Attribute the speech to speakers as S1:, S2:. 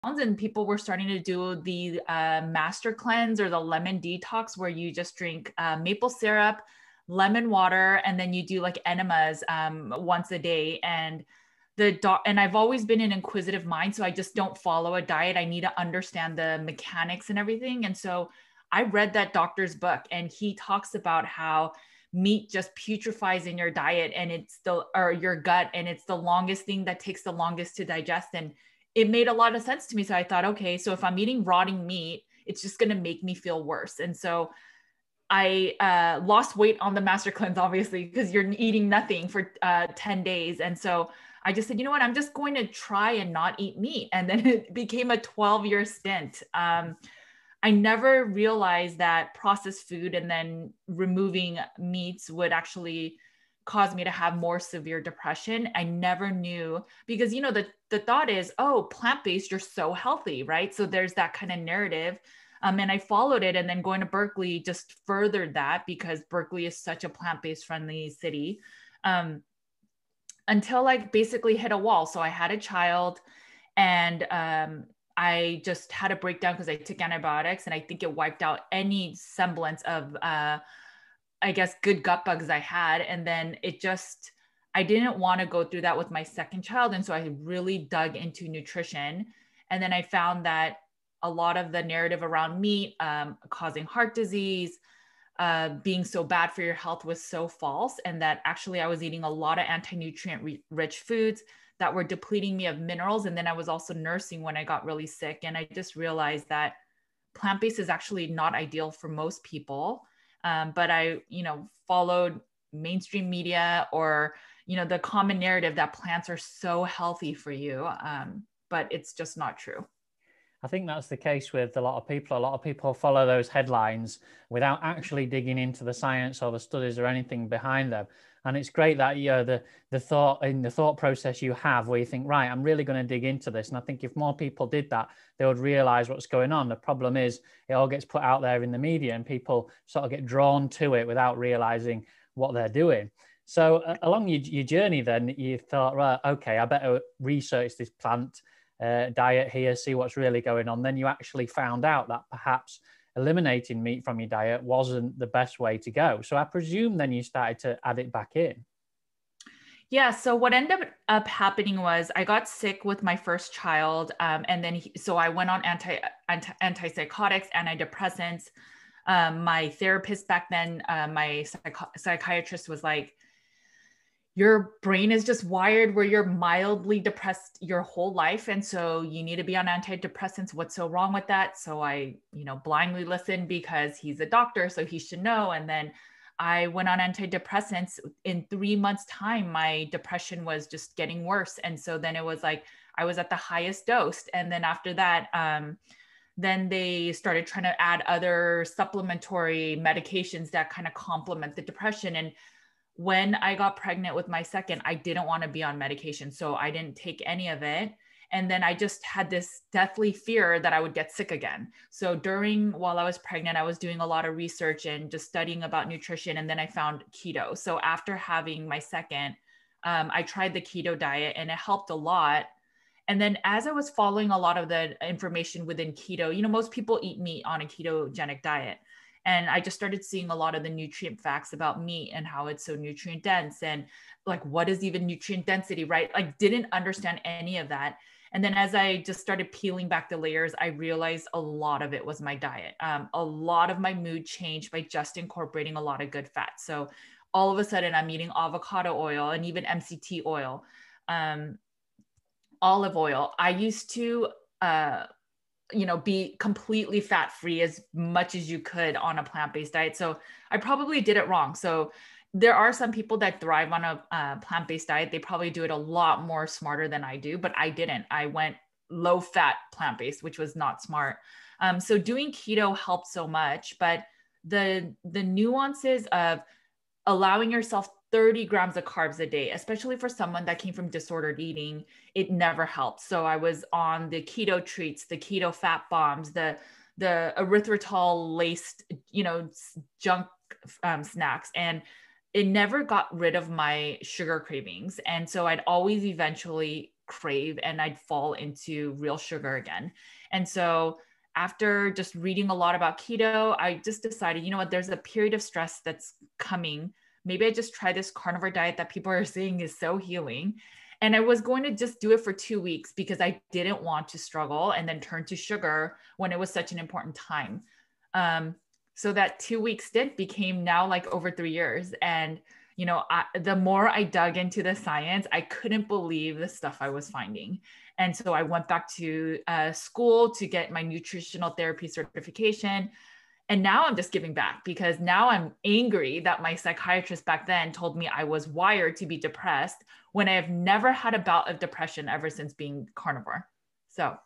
S1: and people were starting to do the master cleanse or the lemon detox, where you just drink maple syrup, lemon water, and then you do like enemas once a day. And and I've always been an inquisitive mind, so I just don't follow a diet. I need to understand the mechanics and everything. And so I read that doctor's book, and he talks about how meat just putrefies in your diet, and or your gut, and it's the longest thing that takes the longest to digest. And it made a lot of sense to me. So I thought, okay, so if I'm eating rotting meat, it's just going to make me feel worse. And so I lost weight on the master cleanse, obviously, because you're eating nothing for 10 days. And so I just said, you know what, I'm just going to try and not eat meat. And then it became a 12-year stint. I never realized that processed food and then removing meats would actually cause me to have more severe depression. I never knew, because, you know, the thought is, oh, plant-based, you're so healthy, right? So there's that kind of narrative. And I followed it, and then going to Berkeley just furthered that, because Berkeley is such a plant-based friendly city, until I basically hit a wall. So I had a child, and I just had a breakdown because I took antibiotics, and I think it wiped out any semblance of, I guess, good gut bugs I had. And then I didn't want to go through that with my second child. And so I really dug into nutrition. And then I found that a lot of the narrative around meat causing heart disease, being so bad for your health, was so false. And that actually I was eating a lot of anti-nutrient rich foods that were depleting me of minerals. And then I was also nursing when I got really sick. And I just realized that plant-based is actually not ideal for most people. But I, followed mainstream media, or, the common narrative that plants are so healthy for you. But it's just not true.
S2: I think that's the case with a lot of people. A lot of people follow those headlines without actually digging into the science or the studies or anything behind them. And it's great that the thought process you have, where you think, right, I'm really going to dig into this. And I think if more people did that, they would realize what's going on. The problem is it all gets put out there in the media, and people sort of get drawn to it without realizing what they're doing. So along your journey, then you thought, right, okay, I better research this plant diet here, see what's really going on. Then you actually found out that perhaps eliminating meat from your diet wasn't the best way to go. So I presume then you started to add it back in.
S1: Yeah. So what ended up happening was I got sick with my first child. And then, so I went on antipsychotics, antidepressants. My therapist back then, my psychiatrist was like, your brain is just wired where you're mildly depressed your whole life. And so you need to be on antidepressants. What's so wrong with that? So I, blindly listened because he's a doctor, so he should know. And then I went on antidepressants. In 3 months' time, my depression was just getting worse. And so then it was like, I was at the highest dose. And then after that, then they started trying to add other supplementary medications that kind of complement the depression. And when I got pregnant with my second, I didn't want to be on medication. So I didn't take any of it. And then I just had this deathly fear that I would get sick again. So while I was pregnant, I was doing a lot of research and just studying about nutrition. And then I found keto. So after having my second, I tried the keto diet, and it helped a lot. And then as I was following a lot of the information within keto, most people eat meat on a ketogenic diet. And I just started seeing a lot of the nutrient facts about meat and how it's so nutrient dense, and like, what is even nutrient density, right? Like, didn't understand any of that. And then as I just started peeling back the layers, I realized a lot of it was my diet. A lot of my mood changed by just incorporating a lot of good fats. So all of a sudden I'm eating avocado oil and even MCT oil, olive oil. I used to, be completely fat-free as much as you could on a plant-based diet. So I probably did it wrong. So there are some people that thrive on a plant-based diet. They probably do it a lot more smarter than I do, but I didn't. I went low-fat plant-based, which was not smart. So doing keto helped so much, but the nuances of allowing yourself 30 grams of carbs a day, especially for someone that came from disordered eating, it never helped. So I was on the keto treats, the keto fat bombs, the erythritol laced, junk snacks. And it never got rid of my sugar cravings. And so I'd always eventually crave and I'd fall into real sugar again. And so after just reading a lot about keto, I just decided, you know what, there's a period of stress that's coming. Maybe I just try this carnivore diet that people are saying is so healing. And I was going to just do it for 2 weeks because I didn't want to struggle and then turn to sugar when it was such an important time. So that 2 week stint became now like over 3 years. And, you know, the more I dug into the science, I couldn't believe the stuff I was finding. And so I went back to school to get my nutritional therapy certification. And now I'm just giving back because now I'm angry that my psychiatrist back then told me I was wired to be depressed when I have never had a bout of depression ever since being carnivore. So